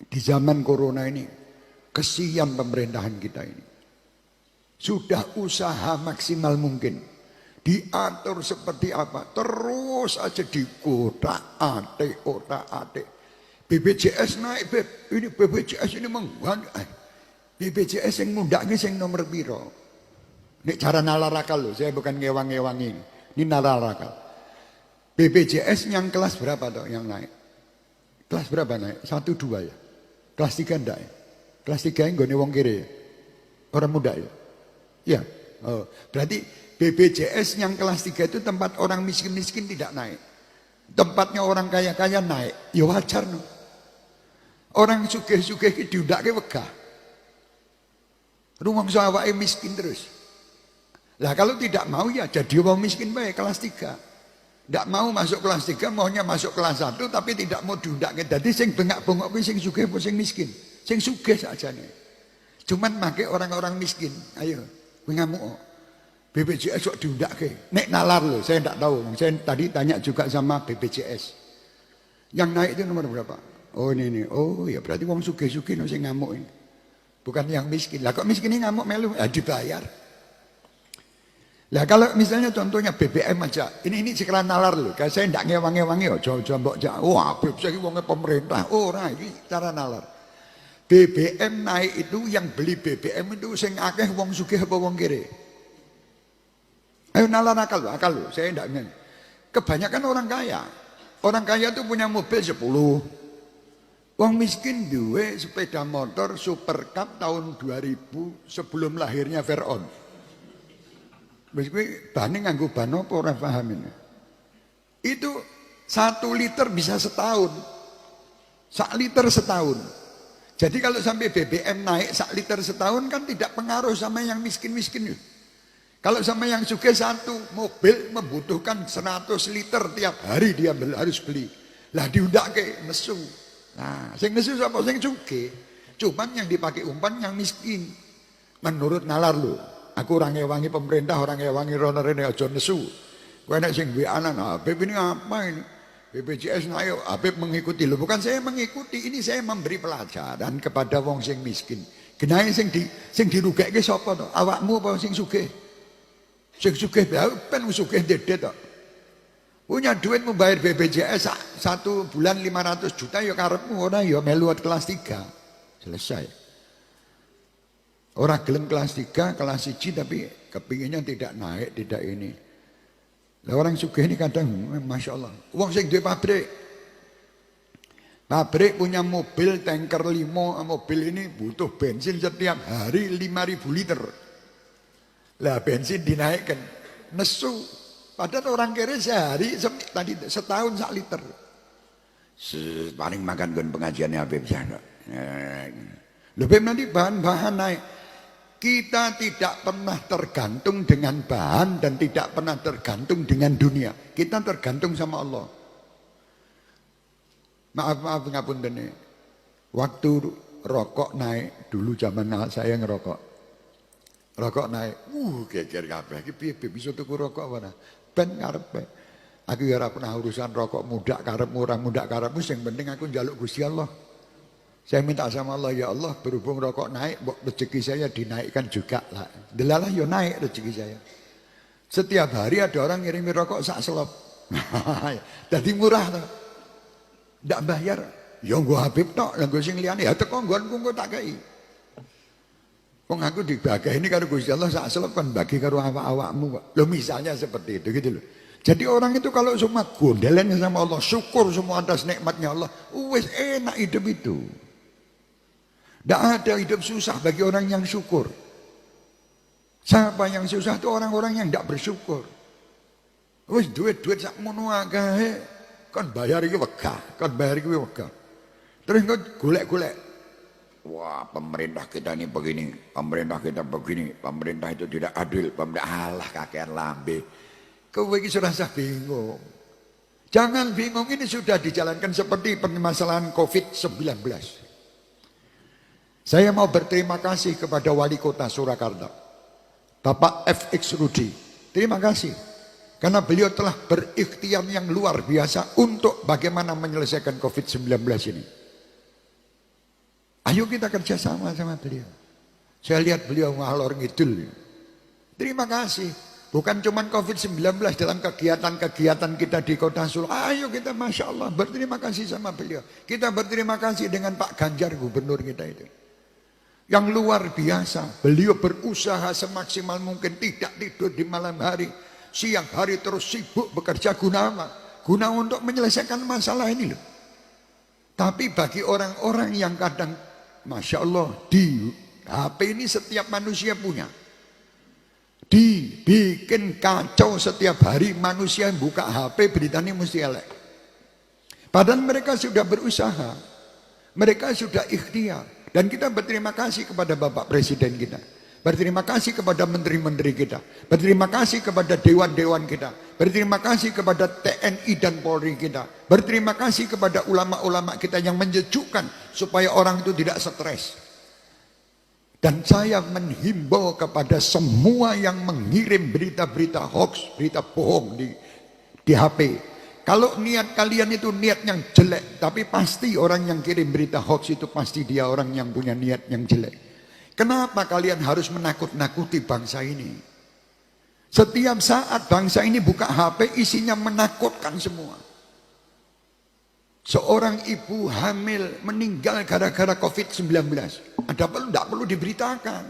Di zaman corona ini, kesian pemerintahan kita ini. Sudah usaha maksimal mungkin. Diatur seperti apa, terus aja dikotak-atik, kotak-atik. BPJS naik, Beb. Ini BPJS ini mengganggu. BPJS yang mudahnya yang nomor piro. Ini cara nalar akal loh, saya bukan ngewang-ngewang ini. Ini nalar akal. BPJS yang kelas berapa toh yang naik? Kelas berapa naik? 1, 2 ya? Kelas 3 enggak ya? Kelas 3 yang gone wong kiri ya? Orang muda ya? Ya. Oh, berarti BPJS yang kelas 3 itu tempat orang miskin-miskin tidak naik. Tempatnya orang kaya-kaya naik. Ya wajar no. Orang sugih-sugih iki diundake wegah. Rumangsa awake miskin terus. Lah kalau tidak mau ya jadi orang miskin baik kelas 3. Tidak mau masuk kelas 3, maunya masuk kelas 1 tapi tidak mau diundake. Dadi sing bengak-bengok kuwi sing sugih apa sing miskin? Sing sugih sakjane. Cuman make orang-orang miskin. Ayo, kowe ngamuk. BPJS kok diundake. Nek nalar loh, saya tidak tahu. Saya tadi tanya juga sama BPJS. Yang naik itu nomor berapa? Oh ini. Oh ya berarti wong sugih-sugih no sing ngamuk ini. Bukan yang miskin. Lah kok miskin ini ngamuk melu? Dibayar. Lah kalau misalnya contohnya BBM aja. Ini sekarang nalar loh. Saya tidak ngewang-ngewangi oh, jauh-jauh mbok jak. Wah, saya wongnya pemerintah. Oh, nah ini cara nalar. BBM naik itu yang beli BBM itu sing akeh wong sugih apa wong kiri? Ayo nalar akal loh, saya tidak ingin. Kebanyakan orang kaya. Orang kaya itu punya mobil 10. Orang miskin duwe sepeda motor Super Cup tahun 2000 sebelum lahirnya Veron. Meskipun bani nganggo ban apa ora paham ini. Itu 1 liter bisa setahun. 1 liter setahun. Jadi kalau sampai BBM naik 1 liter setahun kan tidak pengaruh sama yang miskin-miskin. Kalau sama yang sugih 1 mobil membutuhkan 100 liter tiap hari dia harus beli. Lah diundake nesu. Nah, sing nesu sapa sing sugih. Cuman yang dipakai umpan yang miskin. Menurut nalar lu, aku orang ngewangi pemerintah, orang ngewangi rono-rene aja nesu. Kowe nek sing duwe anak, Habib ini apa ini? BPJS naik, Habib mengikuti lho. Bukan saya mengikuti, ini saya memberi pelajaran kepada wong sing miskin. Genahe sing dirugekake sapa to? Awakmu apa sing sugih? Sing sugih ben sugih dedet tok. Punya duit membayar BPJS 1 bulan 500 juta ya karepmu ora ya melu kelas 3. Selesai. Orang gelem kelas 3, kelas 1 tapi kepinginnya tidak naik, tidak ini. Lah orang sugih ini kadang Masya Allah. Wong sing duwe pabrik. Pabrik punya mobil tanker 5, mobil ini butuh bensin setiap hari 5.000 liter. Lah bensin dinaikkan nesu. Padahal orang kere sehari tadi setahun 1 liter. Paling makan gon pengajiannya Habib sana. Lebih nanti bahan-bahan naik. Kita tidak pernah tergantung dengan bahan dan tidak pernah tergantung dengan dunia. Kita tergantung sama Allah. Maaf ngapunten nih. Waktu rokok naik dulu zaman saya ngerokok. Rokok naik, geger kabeh. Iki piye bisa tuku rokok mana? Ben karepe. Aku ya ora pernah urusan rokok muda karepmu ora muda karepmu, sing penting aku njaluk Gusti Allah. Saya minta sama Allah, ya Allah, berhubung rokok naik, rezeki saya dinaikkan juga lah. Delalah ya naik rezeki saya. Setiap hari ada orang ngirimi rokok sak selop. Jadi murah tuh. Ndak bayar. Ya nggo Habib tok, nggo sing liyane ya teko nggonku engko tak kei. Wong aku dibagi ini karo Gusti Allah sak selop kan bagi karo awak-awakmu. Loh misalnya seperti itu gitu loh. Jadi orang itu kalau semua gondelannya sama Allah, syukur semua atas nikmatnya Allah, wis enak hidup itu. Tidak ada hidup susah bagi orang yang syukur. Siapa yang susah itu orang-orang yang tidak bersyukur. Wis duit-duit sak mono akeh, kon bayar iki wegah, kon bayar iki wegah. Terus kok golek-golek. Wah, pemerintah kita ini begini, pemerintah kita begini, pemerintah itu tidak adil, pemerintah Allah kakean lambe. Kowe iki sudah bingung. Jangan bingung, ini sudah dijalankan seperti permasalahan COVID-19. Saya mau berterima kasih kepada Wali Kota Surakarta, Bapak FX Rudi. Terima kasih. Karena beliau telah berikhtiar yang luar biasa untuk bagaimana menyelesaikan COVID-19 ini. Ayo kita kerjasama sama beliau. Saya lihat beliau ngalor ngidul. Terima kasih. Bukan cuma COVID-19 dalam kegiatan-kegiatan kita di kota Solo. Ayo kita Masya Allah berterima kasih sama beliau. Kita berterima kasih dengan Pak Ganjar gubernur kita itu. Yang luar biasa. Beliau berusaha semaksimal mungkin, tidak tidur di malam hari. Siang hari terus sibuk bekerja guna apa? Guna untuk menyelesaikan masalah ini loh. Tapi bagi orang-orang yang kadang Masya Allah di HP ini setiap manusia punya. Dibikin kacau setiap hari manusia buka HP beritanya mesti elek. Padahal mereka sudah berusaha. Mereka sudah ikhtiar. Dan kita berterima kasih kepada Bapak Presiden kita. Berterima kasih kepada menteri-menteri kita. Berterima kasih kepada dewan-dewan kita. Berterima kasih kepada TNI dan Polri kita. Berterima kasih kepada ulama-ulama kita yang menyejukkan supaya orang itu tidak stres. Dan saya menghimbau kepada semua yang mengirim berita-berita hoax, berita bohong di HP. Kalau niat kalian itu niat yang jelek, tapi pasti orang yang kirim berita hoax itu pasti dia orang yang punya niat yang jelek. Kenapa kalian harus menakut-nakuti bangsa ini? Setiap saat bangsa ini buka HP isinya menakutkan semua. Seorang ibu hamil meninggal gara-gara COVID-19. Tidak perlu diberitakan.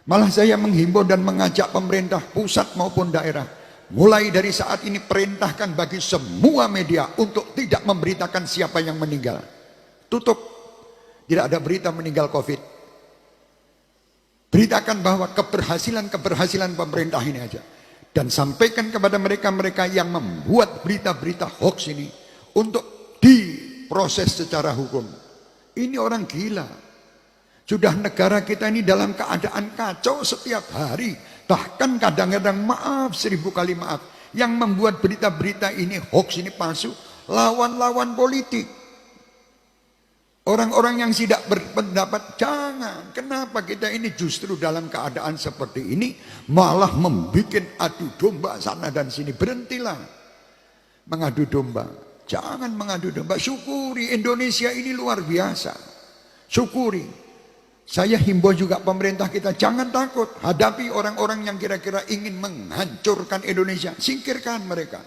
Malah saya menghimbau dan mengajak pemerintah pusat maupun daerah. Mulai dari saat ini perintahkan bagi semua media untuk tidak memberitakan siapa yang meninggal. Tutup. Tidak ada berita meninggal COVID. Beritakan bahwa keberhasilan pemerintah ini aja. Dan sampaikan kepada mereka-mereka yang membuat berita-berita hoax ini untuk diproses secara hukum. Ini orang gila. Sudah negara kita ini dalam keadaan kacau setiap hari. Bahkan kadang-kadang maaf 1000 kali maaf. Yang membuat berita-berita ini hoax ini palsu. Lawan-lawan politik. Orang-orang yang tidak berpendapat. Jangan. Kenapa kita ini justru dalam keadaan seperti ini. Malah membuat adu domba sana dan sini. Berhentilah mengadu domba. Jangan mengadu domba. Syukuri Indonesia ini luar biasa. Syukuri. Saya himbau juga pemerintah kita, jangan takut hadapi orang-orang yang kira-kira ingin menghancurkan Indonesia. Singkirkan mereka.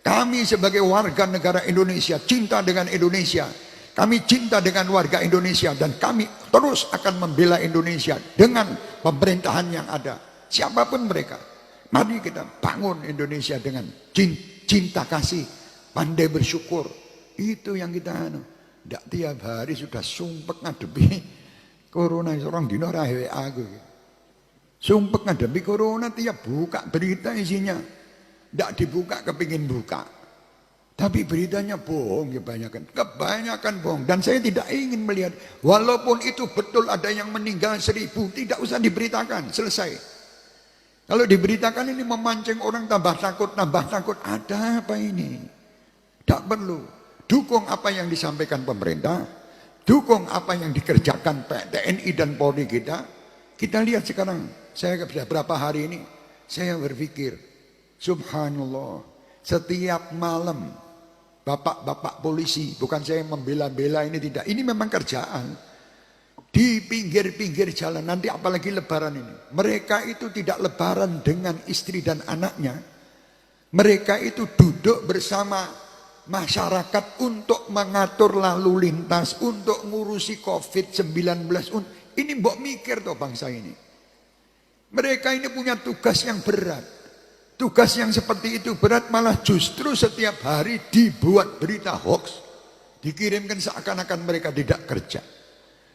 Kami sebagai warga negara Indonesia, cinta dengan Indonesia. Kami cinta dengan warga Indonesia dan kami terus akan membela Indonesia dengan pemerintahan yang ada. Siapapun mereka. Mari kita bangun Indonesia dengan cinta kasih, pandai bersyukur. Itu yang kita tidak tiap hari sudah sumpek ngadepi corona. Orang dino rahe aku. Sumpek ngadepi corona, tiap buka berita isinya tidak dibuka kepingin buka. Tapi beritanya bohong kebanyakan bohong. Dan saya tidak ingin melihat, walaupun itu betul ada yang meninggal 1000, tidak usah diberitakan, selesai. Kalau diberitakan ini memancing orang tambah takut. Ada apa ini? Tidak perlu. Dukung apa yang disampaikan pemerintah. Dukung apa yang dikerjakan TNI dan Polri kita. Kita lihat sekarang, saya sudah berapa hari ini, saya berpikir, subhanallah, setiap malam bapak-bapak polisi, bukan saya membela-bela ini, tidak, ini memang kerjaan. Di pinggir-pinggir jalan, nanti apalagi lebaran ini, mereka itu tidak lebaran dengan istri dan anaknya. Mereka itu duduk bersama masyarakat untuk mengatur lalu lintas, untuk ngurusi COVID-19. Ini mbok mikir toh bangsa ini. Mereka ini punya tugas yang berat. Tugas yang seperti itu berat, malah justru setiap hari dibuat berita hoax. Dikirimkan seakan-akan mereka tidak kerja.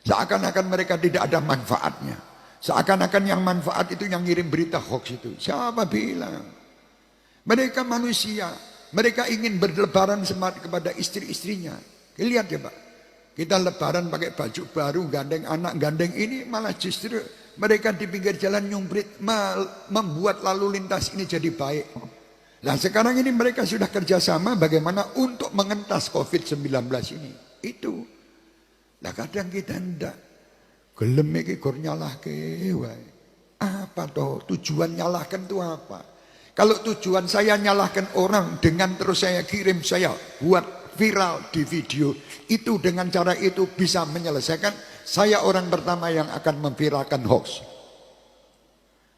Seakan-akan mereka tidak ada manfaatnya. Seakan-akan yang manfaat itu yang ngirim berita hoax itu. Siapa bilang? Mereka manusia. Mereka ingin berlebaran semat kepada istri-istrinya. Lihat ya Pak. Kita lebaran pakai baju baru, gandeng anak, gandeng ini, malah justru mereka di pinggir jalan nyumprit, membuat lalu lintas ini jadi baik. Nah sekarang ini mereka sudah kerjasama bagaimana untuk mengentas COVID-19 ini. Itu. Nah kadang kita ndak gelem iki gur nyalahke wae. Apa toh tujuan nyalahkan itu apa? Kalau tujuan saya nyalahkan orang dengan terus saya kirim, saya buat viral di video, itu dengan cara itu bisa menyelesaikan, saya orang pertama yang akan memviralkan hoax.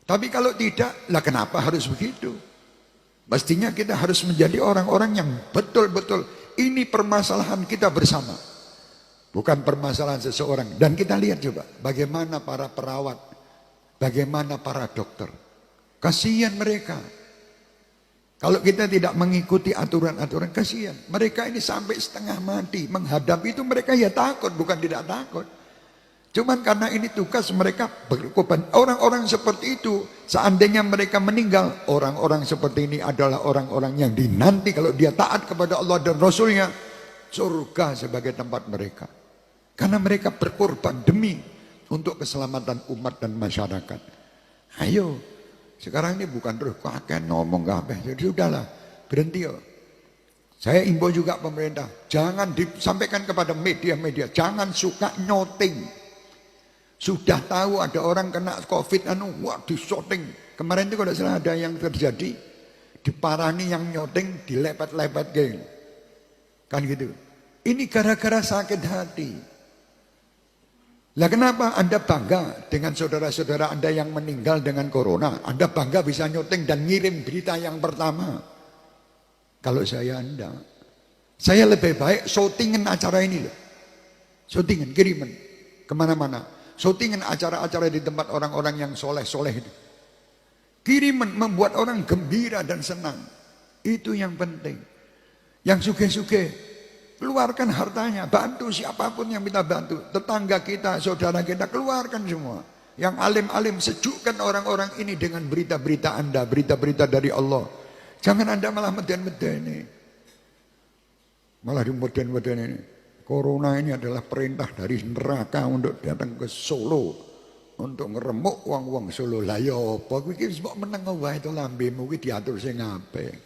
Tapi kalau tidak, lah kenapa harus begitu? Mestinya kita harus menjadi orang-orang yang betul-betul ini permasalahan kita bersama. Bukan permasalahan seseorang. Dan kita lihat coba bagaimana para perawat, bagaimana para dokter. Kasihan mereka. Kalau kita tidak mengikuti aturan-aturan, kasihan. Mereka ini sampai setengah mati. Menghadapi itu mereka ya takut, bukan tidak takut. Cuman karena ini tugas mereka berkorban. Orang-orang seperti itu, seandainya mereka meninggal, orang-orang seperti ini adalah orang-orang yang dinanti kalau dia taat kepada Allah dan Rasulnya, surga sebagai tempat mereka. Karena mereka berkorban demi untuk keselamatan umat dan masyarakat. Ayo, sekarang ini bukan terus kakek ngomong kabeh. Jadi sudahlah, berhenti yo. Saya imbau juga pemerintah, jangan disampaikan kepada media-media, jangan suka nyoting. Sudah tahu ada orang kena COVID, wah disoting. Kemarin itu kalau salah ada yang terjadi, diparani yang nyoting, dilepet-lepet geng. Kan gitu. Ini gara-gara sakit hati. Lah kenapa Anda bangga dengan saudara-saudara Anda yang meninggal dengan corona? Anda bangga bisa nyoting dan ngirim berita yang pertama. Kalau saya Anda, saya lebih baik syutingin acara ini loh. Syutingin, kiriman kemana-mana. Syutingin acara-acara di tempat orang-orang yang soleh-soleh itu. Kiriman membuat orang gembira dan senang. Itu yang penting. Yang sugih-sugih, keluarkan hartanya, bantu siapapun yang kita bantu. Tetangga kita, saudara kita, keluarkan semua. Yang alim-alim, sejukkan orang-orang ini dengan berita-berita Anda, berita-berita dari Allah. Jangan Anda malah meden-meden. Malah di meden-meden ini. Corona ini adalah perintah dari neraka untuk datang ke Solo untuk ngeremuk wong-wong Solo. Lah ya apa kuwi iki mbok meneng wae to lambemu kuwi diatur sing apik.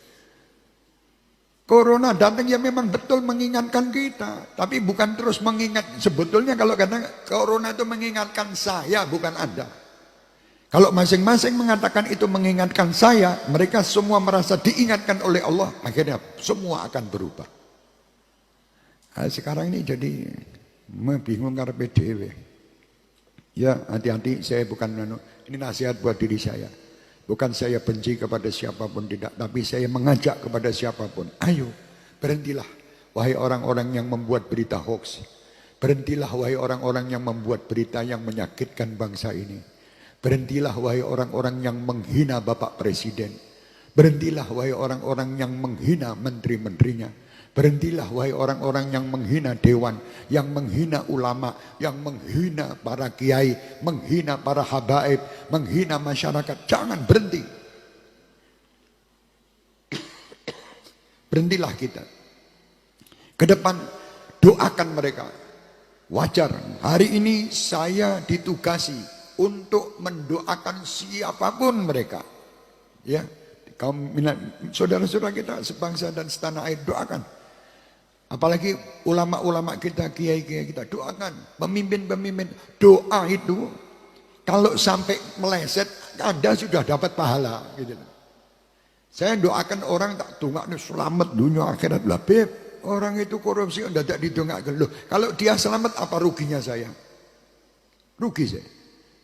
Corona datang ya memang betul mengingatkan kita, tapi bukan terus mengingat. Sebetulnya kalau kata Corona itu mengingatkan saya, bukan Anda. Kalau masing-masing mengatakan itu mengingatkan saya, mereka semua merasa diingatkan oleh Allah, akhirnya semua akan berubah. Nah, sekarang ini jadi bingung karena dhewe. Ya hati-hati, saya bukan ini nasihat buat diri saya. Bukan saya benci kepada siapapun tidak, tapi saya mengajak kepada siapapun. Ayo, berhentilah wahai orang-orang yang membuat berita hoax. Berhentilah wahai orang-orang yang membuat berita yang menyakitkan bangsa ini. Berhentilah wahai orang-orang yang menghina Bapak Presiden. Berhentilah wahai orang-orang yang menghina menteri-menterinya. Berhentilah wahai orang-orang yang menghina dewan, yang menghina ulama, yang menghina para kiai, menghina para habaib, menghina masyarakat. Jangan berhenti. Berhentilah kita. Ke depan doakan mereka. Wajar, hari ini saya ditugasi untuk mendoakan siapapun mereka. Ya, kaum saudara-saudara kita sebangsa dan setanah air, doakan. Apalagi ulama-ulama kita, kiai-kiai kita, doakan. Pemimpin-pemimpin, doa itu kalau sampai meleset, Anda sudah dapat pahala. Gitu. Saya doakan orang tak dongakno selamat dunia akhirat lah, Beb. Orang itu korupsi Anda tak didongakkan. Loh, kalau dia selamat apa ruginya saya? Rugi saya.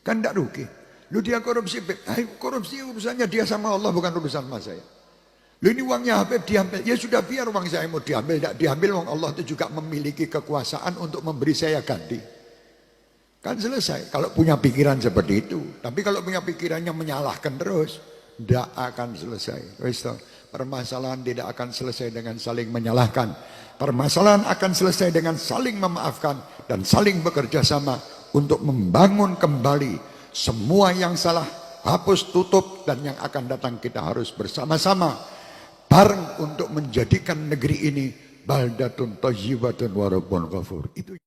Kan tidak rugi. Lu dia korupsi, Beb. Korupsi urusannya dia sama Allah, bukan urusan sama saya. Lu ini uangnya Habib diambil, ya sudah biar uang saya mau diambil, tidak diambil, uang Allah itu juga memiliki kekuasaan untuk memberi saya ganti. Kan selesai, kalau punya pikiran seperti itu. Tapi kalau punya pikirannya menyalahkan terus, tidak akan selesai. Permasalahan tidak akan selesai dengan saling menyalahkan. Permasalahan akan selesai dengan saling memaafkan dan saling bekerja sama untuk membangun kembali semua yang salah, hapus, tutup, dan yang akan datang kita harus bersama-sama bareng untuk menjadikan negeri ini baldatun thayyibatun wa rabbun ghafur. Itu